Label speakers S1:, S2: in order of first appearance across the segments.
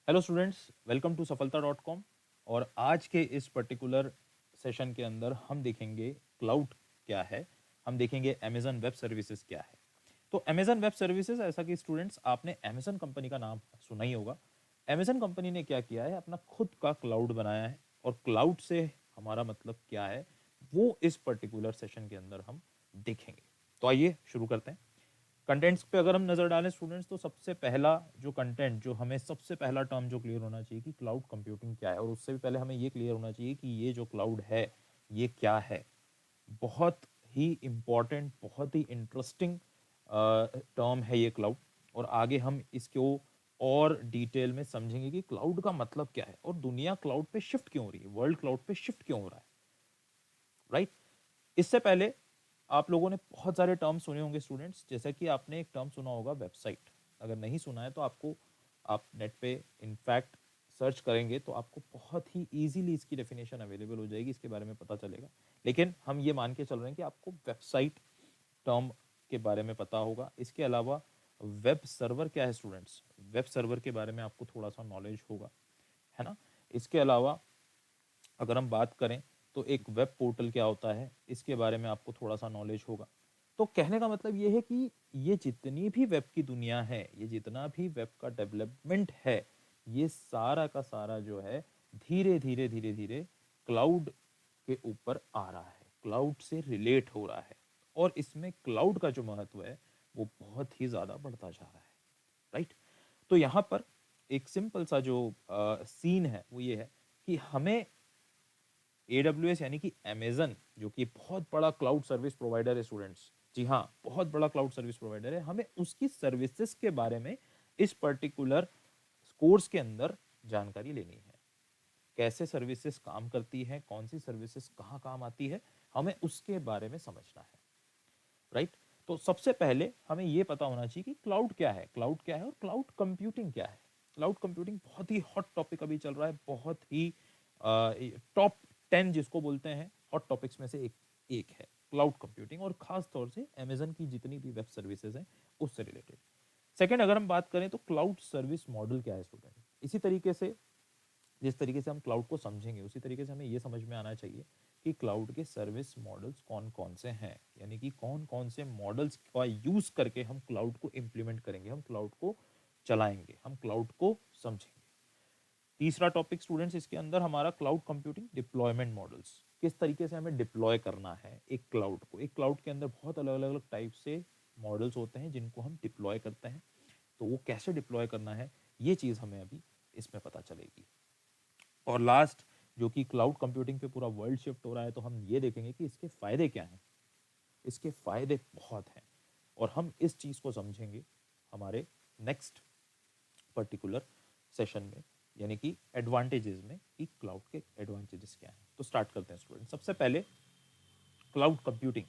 S1: Hello students, welcome to Safalta dot com. और आज के इस पर्टिकुलर सेशन के अंदर हम देखेंगे क्लाउड क्या है, हम देखेंगे अमेजन वेब सर्विसेज क्या है। तो अमेजन वेब सर्विसेज, ऐसा कि स्टूडेंट्स आपने अमेजन कंपनी का नाम सुना ही होगा। अमेजन कंपनी ने क्या किया है, अपना खुद का क्लाउड बनाया है। और क्लाउड से हमारा मतलब क्या है, वो इस पर्टिकुलर सेशन के अंदर हम देखेंगे। तो आइए शुरू करते हैं। कंटेंट्स पे अगर हम नजर डालें स्टूडेंट्स, तो सबसे पहला जो कंटेंट, जो हमें सबसे पहला टर्म जो क्लियर होना चाहिए कि क्लाउड कंप्यूटिंग क्या है। और उससे भी पहले हमें ये क्लियर होना चाहिए कि ये जो क्लाउड है ये क्या है। बहुत ही इंपॉर्टेंट, बहुत ही इंटरेस्टिंग टर्म है ये क्लाउड। और आगे हम इसको और डिटेल में समझेंगे कि क्लाउड का मतलब क्या है और दुनिया क्लाउड पे शिफ्ट क्यों हो रही है, वर्ल्ड क्लाउड पे शिफ्ट क्यों हो रहा है, राइट। इससे पहले आप लोगों ने बहुत सारे टर्म सुने होंगे स्टूडेंट्स, जैसा कि आपने एक टर्म सुना होगा वेबसाइट। अगर नहीं सुना है तो आपको, आप नेट पे इनफैक्ट सर्च करेंगे तो आपको बहुत ही इजीली इसकी डेफिनेशन अवेलेबल हो जाएगी, इसके बारे में पता चलेगा। लेकिन हम ये मान के चल रहे हैं कि आपको वेबसाइट टर्म के बारे में पता होगा। इसके अलावा वेब सर्वर क्या है स्टूडेंट्स, वेब सर्वर के बारे में आपको थोड़ा सा नॉलेज होगा, है ना। इसके अलावा अगर हम बात करें तो एक वेब पोर्टल क्या होता है, इसके बारे में आपको थोड़ा सा नॉलेज होगा। तो कहने का मतलब ये है कि ये जितनी भी वेब की दुनिया है, ये जितना भी वेब का डेवलपमेंट है, ये सारा का सारा जो है धीरे धीरे धीरे धीरे क्लाउड के ऊपर आ रहा है, क्लाउड से रिलेट हो रहा है। और इसमें क्लाउड का जो महत्व है वो बहुत ही ज्यादा बढ़ता जा रहा है, राइट। तो यहाँ पर एक सिंपल सा जो सीन है वो ये है कि हमें AWS यानी कि अमेजन, जो कि बहुत बड़ा क्लाउड सर्विस प्रोवाइडर है स्टूडेंट्स, जी हाँ, बहुत बड़ा क्लाउड सर्विस प्रोवाइडर है, हमें उसकी सर्विसेज के बारे में इस पर्टिकुलर कोर्स के अंदर जानकारी लेनी है। कैसे सर्विसेज काम करती है, कौन सी सर्विसेज कहाँ काम आती है, हमें उसके बारे में समझना है, राइट। तो सबसे पहले हमें यह पता होना चाहिए कि क्लाउड क्या है, क्लाउड क्या है और क्लाउड कंप्यूटिंग क्या है। क्लाउड कंप्यूटिंग बहुत ही हॉट टॉपिक अभी चल रहा है, बहुत ही टॉप 10 जिसको बोलते हैं हॉट टॉपिक्स में से एक एक है क्लाउड कंप्यूटिंग, और खास तौर से अमेजन की जितनी भी वेब सर्विसेज हैं उससे रिलेटेड। सेकंड, अगर हम बात करें तो क्लाउड सर्विस मॉडल क्या है स्टूडेंट। इसी तरीके से, जिस तरीके से हम क्लाउड को समझेंगे उसी तरीके से हमें यह समझ में आना चाहिए कि क्लाउड के सर्विस मॉडल्स कौन कौन से हैं, यानी कि कौन कौन से मॉडल्स का यूज करके हम क्लाउड को इंप्लीमेंट करेंगे, हम क्लाउड को चलाएंगे, हम क्लाउड को समझेंगे। तीसरा टॉपिक स्टूडेंट्स इसके अंदर हमारा क्लाउड कंप्यूटिंग डिप्लॉयमेंट मॉडल्स, किस तरीके से हमें डिप्लॉय करना है एक क्लाउड को। एक क्लाउड के अंदर बहुत अलग अलग टाइप से मॉडल्स होते हैं जिनको हम डिप्लॉय करते हैं, तो वो कैसे डिप्लॉय करना है ये चीज़ हमें अभी इसमें पता चलेगी। और लास्ट, जो कि क्लाउड कंप्यूटिंग पे पूरा वर्ल्ड शिफ्ट हो रहा है, तो हम ये देखेंगे कि इसके फायदे क्या हैं। इसके फायदे बहुत हैं और हम इस चीज को समझेंगे हमारे नेक्स्ट पर्टिकुलर सेशन में, यानी कि एडवांटेजेस में, कि क्लाउड के एडवांटेजेस क्या हैं। तो स्टार्ट करते हैं स्टूडेंट। सबसे पहले क्लाउड कंप्यूटिंग।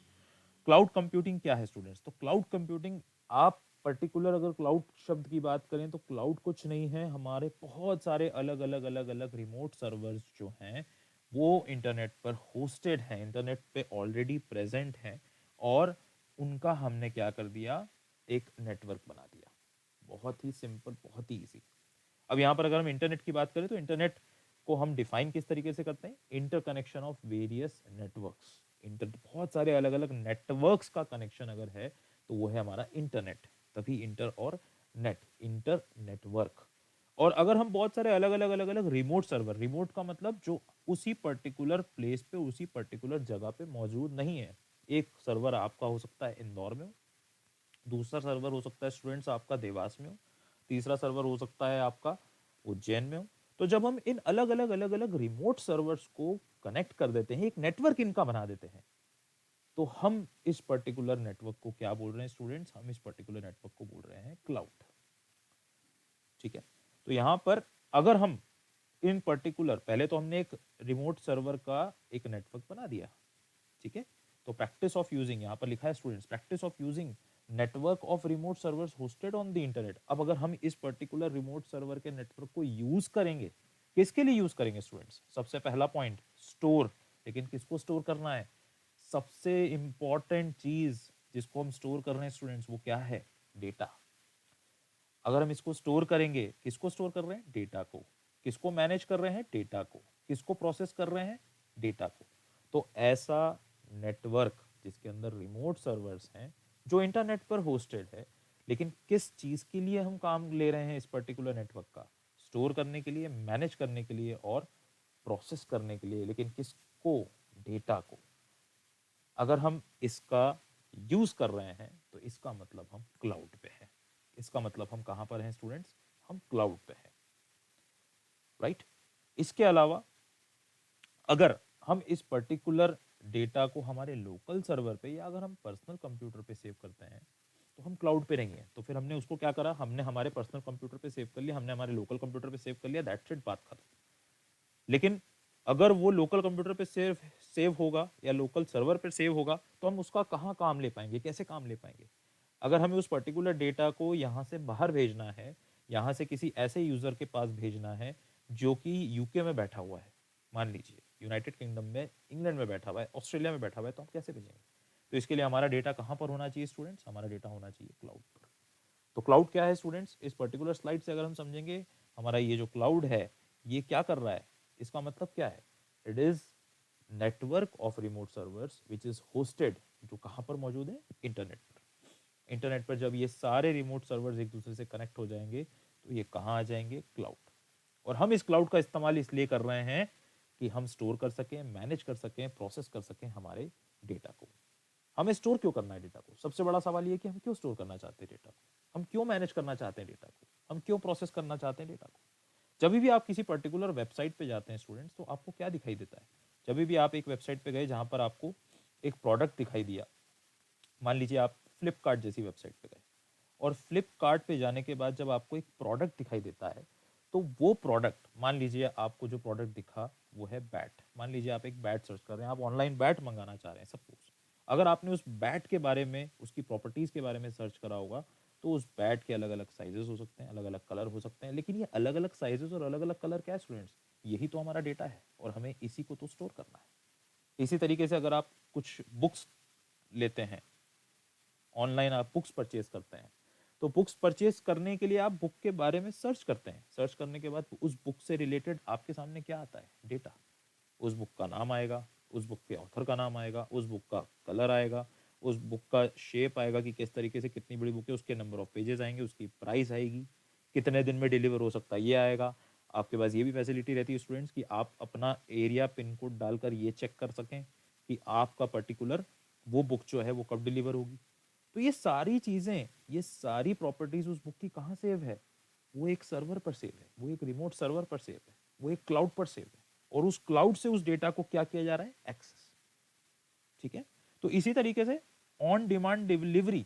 S1: क्लाउड कंप्यूटिंग क्या है स्टूडेंट्स, तो क्लाउड कंप्यूटिंग, आप पर्टिकुलर अगर क्लाउड शब्द की बात करें तो क्लाउड कुछ नहीं है, हमारे बहुत सारे अलग अलग अलग अलग रिमोट सर्वर्स जो हैं वो इंटरनेट पर होस्टेड हैं, इंटरनेट पे ऑलरेडी प्रेजेंट हैं, और उनका हमने क्या कर दिया, एक नेटवर्क बना दिया। बहुत ही सिंपल, बहुत ही इजी। अब यहाँ पर अगर हम इंटरनेट की बात करें तो इंटरनेट को हम डिफाइन किस तरीके से करते हैं, interconnection of various networks. Inter बहुत सारे अलग अलग नेटवर्क्स का कनेक्शन अगर है तो वो है हमारा इंटरनेट। तभी इंटर और नेट, इंटर नेटवर्क। और अगर हम बहुत सारे अलग अलग अलग अलग रिमोट सर्वर, रिमोट का मतलब जो उसी पर्टिकुलर प्लेस पे, उसी पर्टिकुलर जगह पे मौजूद नहीं है। एक सर्वर आपका हो सकता है इंदौर में हो, दूसरा सर्वर हो सकता है स्टूडेंट्स आपका देवास में हो, तीसरा सर्वर हो सकता है आपका उज्जैन में हो। तो जब हम इन अलग अलग अलग अलग रिमोट सर्वर्स को कनेक्ट कर देते हैं, एक नेटवर्क इनका बना देते हैं, तो हम इस पर्टिकुलर नेटवर्क को क्या बोल रहे हैं स्टूडेंट्स, हम इस पर्टिकुलर नेटवर्क को बोल रहे हैं क्लाउड। ठीक है। तो यहां पर अगर हम इन पर्टिकुलर, पहले तो हमने एक रिमोट सर्वर का एक नेटवर्क बना दिया, ठीक है। तो प्रैक्टिस ऑफ यूजिंग, यहां पर लिखा है students, practice of using network of remote servers hosted on the internet. अब अगर हम इस पर्टिकुलर रिमोट सर्वर के नेटवर्क को यूज करेंगे, किसके लिए यूज करेंगे स्टूडेंट्स, सबसे पहला पॉइंट स्टोर। लेकिन किसको स्टोर करना है, सबसे इंपॉर्टेंट चीज जिसको हम स्टोर कर रहे हैं स्टूडेंट्स, वो क्या है, डेटा। अगर हम इसको स्टोर करेंगे, किसको स्टोर कर रहे हैं? डेटा को। किसको मैनेज कर रहे हैं? डेटा को। किसको प्रोसेस कर रहे हैं? डेटा को। तो ऐसा नेटवर्क जिसके अंदर रिमोट सर्वर्स हैं, जो इंटरनेट पर होस्टेड है, लेकिन किस चीज के लिए हम काम ले रहे हैं इस पर्टिकुलर नेटवर्क का? स्टोर करने के लिए, मैनेज करने के लिए और प्रोसेस करने के लिए, लेकिन किसको? डेटा को। अगर हम इसका यूज कर रहे हैं तो इसका मतलब हम क्लाउड पे हैं। इसका मतलब हम कहां पर हैं स्टूडेंट्स? हम क्लाउड पे हैं, राइट? इसके अलावा अगर हम इस पर्टिकुलर डेटा को हमारे लोकल सर्वर पे या अगर हम पर्सनल कंप्यूटर पे सेव करते हैं तो हम क्लाउड पे नहीं है। तो फिर हमने उसको क्या करा? हमने हमारे पर्सनल कंप्यूटर पे सेव कर लिया, हमने हमारे लोकल कंप्यूटर पे सेव कर लिया, दैट्स इट, बात खत्म। लेकिन अगर वो लोकल कंप्यूटर पे सेव सेव होगा या लोकल सर्वर पे सेव होगा तो हम उसका कहाँ काम ले पाएंगे, कैसे काम ले पाएंगे? अगर हमें उस पर्टिकुलर डेटा को यहाँ से बाहर भेजना है, यहाँ से किसी ऐसे यूजर के पास भेजना है जो कि यूके में बैठा हुआ है, मान लीजिए यूनाइटेड किंगडम में, इंग्लैंड में बैठा हुआ है, ऑस्ट्रेलिया में बैठा हुआ है, तो हम कैसे भेजेंगे? तो इसके लिए हमारा डेटा कहाँ पर होना चाहिए स्टूडेंट्स? हमारा डेटा होना चाहिए क्लाउड पर। तो क्लाउड क्या है स्टूडेंट्स? इस पर्टिकुलर स्लाइड से अगर हम समझेंगे, हमारा ये जो क्लाउड है ये क्या कर रहा है, इसका मतलब क्या है? It is network of remote servers which is hosted, जो कहां पर मौजूद है? इंटरनेट पर। इंटरनेट पर जब ये सारे रिमोट सर्वर्स एक दूसरे से कनेक्ट हो जाएंगे तो ये कहाँ आ जाएंगे? क्लाउड। और हम इस क्लाउड का इस्तेमाल इसलिए कर रहे हैं कि हम स्टोर कर सकें, मैनेज कर सकें, प्रोसेस कर सकें हमारे डेटा को। हमें स्टोर क्यों करना है डेटा को? सबसे बड़ा सवाल ये कि हम क्यों स्टोर करना चाहते हैं डेटा को, हम क्यों मैनेज करना चाहते हैं डेटा को, हम क्यों प्रोसेस करना चाहते हैं डेटा को? जब भी आप किसी पर्टिकुलर वेबसाइट पे जाते हैं स्टूडेंट्स, तो आपको क्या दिखाई देता है? जब भी आप एक वेबसाइट पे गए जहां पर आपको एक प्रोडक्ट दिखाई दिया, मान लीजिए आप फ्लिपकार्ट जैसी वेबसाइट पे गए, और फ्लिपकार्ट पे जाने के बाद जब आपको एक प्रोडक्ट दिखाई देता है, तो वो प्रोडक्ट, मान लीजिए आपको जो प्रोडक्ट दिखा वो है बैट। मान लीजिए आप एक बैट सर्च कर रहे हैं, आप ऑनलाइन बैट मंगाना चाह रहे हैं सपोज। अगर आपने उस बैट के बारे में, उसकी प्रॉपर्टीज के बारे में सर्च करा होगा, तो उस बैट के अलग अलग साइजेस हो सकते हैं, अलग अलग कलर हो सकते हैं, लेकिन ये अलग अलग साइजेस और अलग अलग कलर क्या है स्टूडेंट्स? यही तो हमारा डेटा है और हमें इसी को तो स्टोर करना है। इसी तरीके से अगर आप कुछ बुक्स लेते हैं, ऑनलाइन आप बुक्स परचेज करते हैं, तो बुक्स परचेज करने के लिए आप बुक के बारे में सर्च करते हैं। सर्च करने के बाद उस बुक से रिलेटेड आपके सामने क्या आता है? डेटा। उस बुक का नाम आएगा, उस बुक के ऑथर का नाम आएगा, उस बुक का कलर आएगा, उस बुक का शेप आएगा कि किस तरीके से, कितनी बड़ी बुक है, उसके नंबर ऑफ पेजेस आएंगे, उसकी प्राइस आएगी, कितने दिन में डिलीवर हो सकता है ये आएगा। आपके पास ये भी फैसिलिटी रहती है स्टूडेंट्स कि आप अपना एरिया पिन कोड डालकर ये चेक कर सकें कि आपका पर्टिकुलर वो बुक जो है वो कब डिलीवर होगी। तो ये सारी चीजें, ये सारी प्रॉपर्टीज उस बुक की कहाँ सेव है? वो एक सर्वर पर सेव है, वो एक रिमोट सर्वर पर सेव है, वो एक क्लाउड पर सेव है, और उस क्लाउड से उस डेटा को क्या किया जा रहा है? एक्सेस। ठीक है? तो इसी तरीके से ऑन डिमांड डिलीवरी,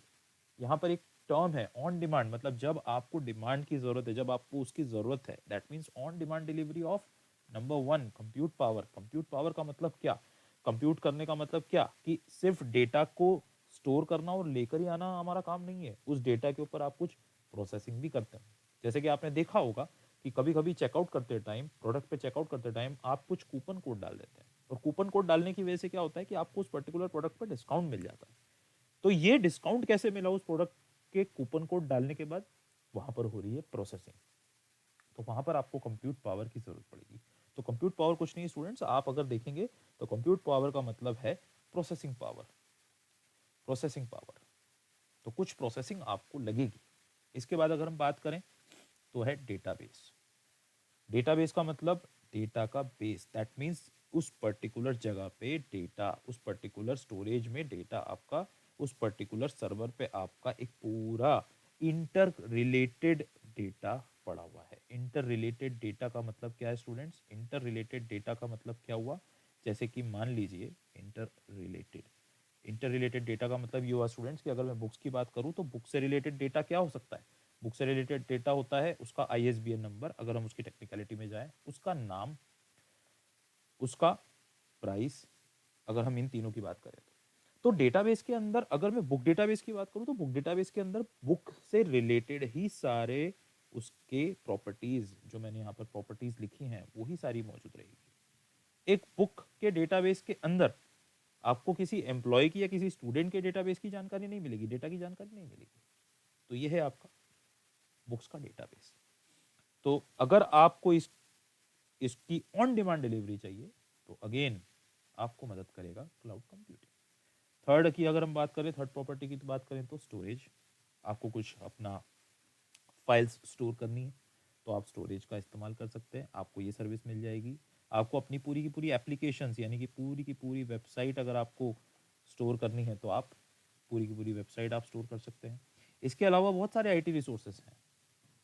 S1: यहां पर एक टर्म है ऑन डिमांड, मतलब जब आपको डिमांड की जरूरत है, जब आपको उसकी जरूरत है, that means on demand delivery of number one compute power. Compute power का मतलब क्या? कंप्यूट करने का मतलब क्या? कि सिर्फ डेटा को स्टोर करना और लेकर ही आना हमारा काम नहीं है, उस डेटा के ऊपर आप कुछ प्रोसेसिंग भी करते हैं। जैसे कि आपने देखा होगा कि कभी कभी चेकआउट करते टाइम, प्रोडक्ट पे चेकआउट करते टाइम आप कुछ कूपन कोड डाल देते हैं, और कूपन कोड डालने की वजह से क्या होता है कि आपको उस पर्टिकुलर प्रोडक्ट पर डिस्काउंट मिल जाता है। तो ये डिस्काउंट कैसे मिला? उस प्रोडक्ट के कूपन कोड डालने के बाद वहां पर हो रही है प्रोसेसिंग, तो वहां पर आपको कंप्यूट पावर की जरूरत पड़ेगी। तो कंप्यूट पावर कुछ नहीं स्टूडेंट्स, आप अगर देखेंगे तो कंप्यूट पावर का मतलब है प्रोसेसिंग पावर। प्रोसेसिंग पावर, तो कुछ प्रोसेसिंग आपको लगेगी। इसके बाद अगर हम बात करें तो है डेटाबेस। डेटाबेस का मतलब डेटा का बेस, दैट मीन्स उस पर्टिकुलर जगह पे डेटा, उस पर्टिकुलर स्टोरेज में डेटा आपका, उस पर्टिकुलर सर्वर पे आपका एक पूरा इंटर रिलेटेड डेटा पड़ा हुआ है। इंटर रिलेटेड डेटा का मतलब क्या है स्टूडेंट्स? इंटर रिलेटेड डेटा का मतलब क्या हुआ? जैसे कि मान लीजिए inter related, inter related data का मतलब ये हुआ स्टूडेंट्स कि अगर मैं बुक्स की बात करूं तो बुक से रिलेटेड डेटा क्या हो सकता है? बुक से रिलेटेड डेटा होता है उसका आईएसबीएन नंबर, अगर हम उसकी टेक्निकलिटी में जाएं, उसका नाम, उसका प्राइस, अगर हम इन तीनों की बात करें तो डेटाबेस के अंदर, अगर मैं बुक डेटाबेस की बात करूं तो बुक डेटाबेस के अंदर बुक से रिलेटेड ही सारे उसके प्रॉपर्टीज, जो मैंने यहाँ पर प्रॉपर्टीज लिखी हैं वही सारी मौजूद रहेगी। एक बुक के डेटाबेस के अंदर आपको किसी एम्प्लॉय की या किसी स्टूडेंट के डेटाबेस की जानकारी नहीं मिलेगी, डेटा की जानकारी नहीं मिलेगी। तो ये है आपका बुक्स का डेटाबेस। तो अगर आपको इसकी ऑन डिमांड डिलीवरी चाहिए तो अगेन आपको मदद करेगा क्लाउड कंप्यूटिंग। थर्ड की अगर हम बात करें, थर्ड प्रॉपर्टी की तो बात करें तो स्टोरेज। आपको कुछ अपना फाइल्स स्टोर करनी है तो आप स्टोरेज का इस्तेमाल कर सकते हैं, आपको ये सर्विस मिल जाएगी। आपको अपनी पूरी की पूरी एप्लीकेशंस यानी कि पूरी की पूरी वेबसाइट अगर आपको स्टोर करनी है तो आप पूरी की पूरी वेबसाइट आप स्टोर कर सकते हैं। इसके अलावा बहुत सारे आईटी रिसोर्सेज हैं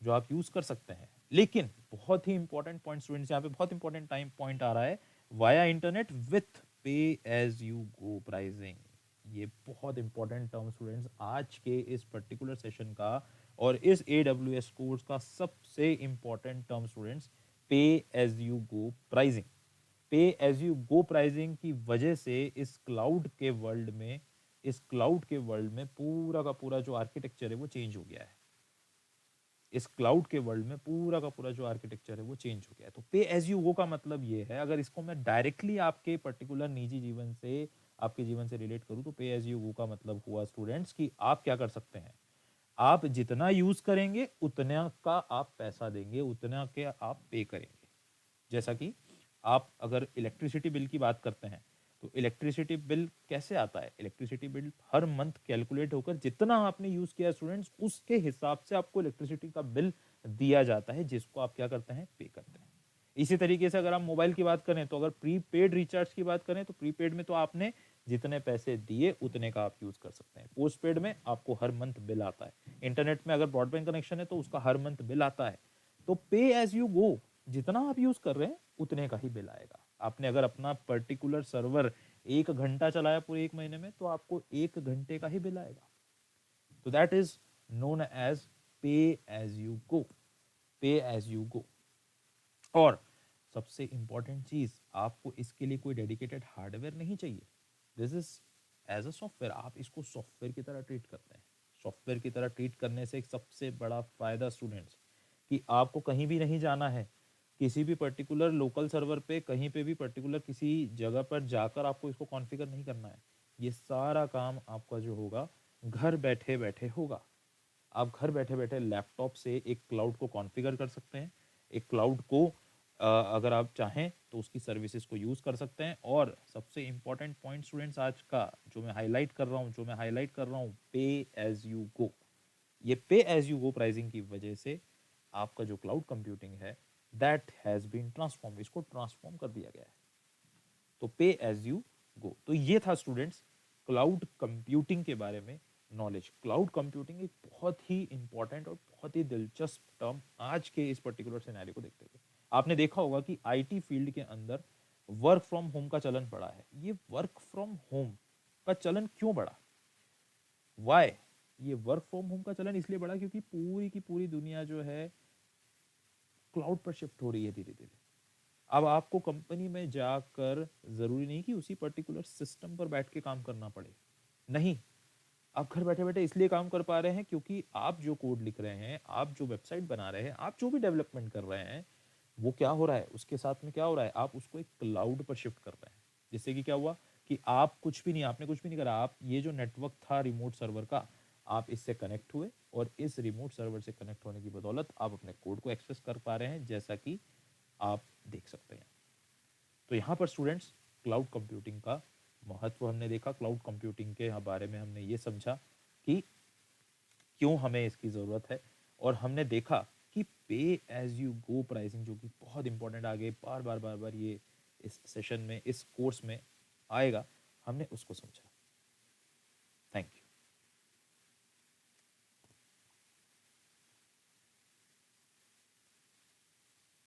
S1: जो आप यूज कर सकते हैं, लेकिन बहुत ही इंपॉर्टेंट पॉइंट स्टूडेंट्स, यहाँ पे बहुत इंपॉर्टेंट टाइम पॉइंट आ रहा है, वाया इंटरनेट विथ पे एज यू गो प्राइसिंग। ये बहुत इंपॉर्टेंट टर्म स्टूडेंट्स आज के इस पर्टिकुलर सेशन का और इस AWS कोर्स का सबसे इंपॉर्टेंट टर्म स्टूडेंट्स, पे एज यू गो प्राइसिंग। पे एज यू गो प्राइसिंग की वजह से इस क्लाउड के वर्ल्ड में पूरा का पूरा जो आर्किटेक्चर है वो चेंज हो गया है। इस क्लाउड के वर्ल्ड में पूरा का पूरा जो आर्किटेक्चर है वो चेंज हो गया है। तो पे एज यू गो का मतलब ये है, अगर इसको मैं डायरेक्टली आपके पर्टिकुलर निजी जीवन से, आपके जीवन से रिलेट करूं तो पे एज यू गो का मतलब हुआ स्टूडेंट्स कि आप क्या कर सकते हैं, आप जितना यूज करेंगे उतना का आप पैसा देंगे, उतना के आप पे करेंगे। जैसा कि आप अगर इलेक्ट्रिसिटी बिल की बात करते हैं तो इलेक्ट्रिसिटी बिल कैसे आता है, इलेक्ट्रिसिटी बिल हर मंथ कैलकुलेट होकर जितना आपने यूज किया स्टूडेंट्स उसके हिसाब से आपको इलेक्ट्रिसिटी का बिल दिया जाता है, जिसको आप क्या करते हैं, पे करते हैं। इसी तरीके से अगर आप मोबाइल की बात करें तो अगर प्रीपेड रिचार्ज की बात करें तो प्रीपेड में तो आपने जितने पैसे दिए उतने का आप यूज कर सकते हैं। पोस्टपेड में आपको हर मंथ बिल आता है। इंटरनेट में अगर ब्रॉडबैंड कनेक्शन है तो उसका हर मंथ बिल आता है। तो पे एज यू गो, जितना आप यूज कर रहे हैं उतने का ही बिल आएगा। आपने अगर अपना पर्टिकुलर सर्वर 1 घंटा चलाया पूरे 1 महीने में तो आपको 1 घंटे का ही बिल आएगा। तो दैट इज नोन एज पे एज यू गो, पे एज यू गो। और सबसे इंपॉर्टेंट चीज, आपको इसके लिए कोई डेडिकेटेड हार्डवेयर नहीं चाहिए। This is as a software, आप इसको सॉफ्टवेयर की तरह ट्रीट करते हैं। सॉफ्टवेयर की तरह ट्रीट करने से एक सबसे बड़ा फायदा स्टूडेंट्स कि आपको कहीं भी नहीं जाना है, किसी भी पर्टिकुलर लोकल सर्वर पे कहीं पे भी पर्टिकुलर किसी जगह पर जाकर आपको इसको कॉन्फ़िगर नहीं करना है। ये सारा काम आपका जो होगा घर बैठे बैठे होगा। आप घर बैठे बैठे लैपटॉप से एक क्लाउड को कॉन्फ़िगर कर सकते हैं। एक क्लाउड को अगर आप चाहें तो उसकी सर्विसेज को यूज़ कर सकते हैं। और सबसे इंपॉर्टेंट पॉइंट स्टूडेंट्स आज का जो मैं हाईलाइट कर रहा हूँ, पे एज यू गो। ये पे एज यू गो प्राइसिंग की वजह से आपका जो क्लाउड कंप्यूटिंग है दैट हैज बीन ट्रांसफॉर्म, इसको ट्रांसफॉर्म कर दिया गया है। तो पे एज यू गो, तो ये था स्टूडेंट्स क्लाउड कंप्यूटिंग के बारे में नॉलेज। क्लाउड कंप्यूटिंग एक बहुत ही इंपॉर्टेंट और बहुत ही दिलचस्प टर्म आज के इस पर्टिकुलर सिनेरियो को देखते हुए। आपने देखा होगा कि आईटी फील्ड के अंदर वर्क फ्रॉम होम का चलन बढ़ा है। ये वर्क फ्रॉम होम का चलन क्यों बढ़ा, वाई? ये वर्क फ्रॉम होम का चलन इसलिए बढ़ा क्योंकि पूरी की पूरी दुनिया जो है क्लाउड पर शिफ्ट हो रही है धीरे धीरे। अब आपको कंपनी में जाकर जरूरी नहीं कि उसी पर्टिकुलर सिस्टम पर बैठ के काम करना पड़े, नहीं। आप घर बैठे बैठे इसलिए काम कर पा रहे हैं क्योंकि आप जो कोड लिख रहे हैं, आप जो वेबसाइट बना रहे हैं, आप जो भी डेवलपमेंट कर रहे हैं, वो क्या हो रहा है, उसके साथ में क्या हो रहा है, आप उसको एक क्लाउड पर शिफ्ट कर रहे हैं। जिससे कि क्या हुआ कि आप कुछ भी नहीं, आपने कुछ भी नहीं करा, आप ये जो नेटवर्क था रिमोट सर्वर का, आप इससे कनेक्ट हुए और इस रिमोट सर्वर से कनेक्ट होने की बदौलत आप अपने कोड को एक्सेस कर पा रहे हैं, जैसा कि आप देख सकते हैं। तो यहाँ पर स्टूडेंट्स क्लाउड कंप्यूटिंग का महत्व हमने देखा, क्लाउड कंप्यूटिंग के बारे में हमने ये समझा कि क्यों हमें इसकी ज़रूरत है। और हमने देखा कि पे एज यू गो प्राइसिंग जो कि बहुत इंपॉर्टेंट, आगे बार बार ये इस सेशन में, इस कोर्स में आएगा, हमने उसको समझा।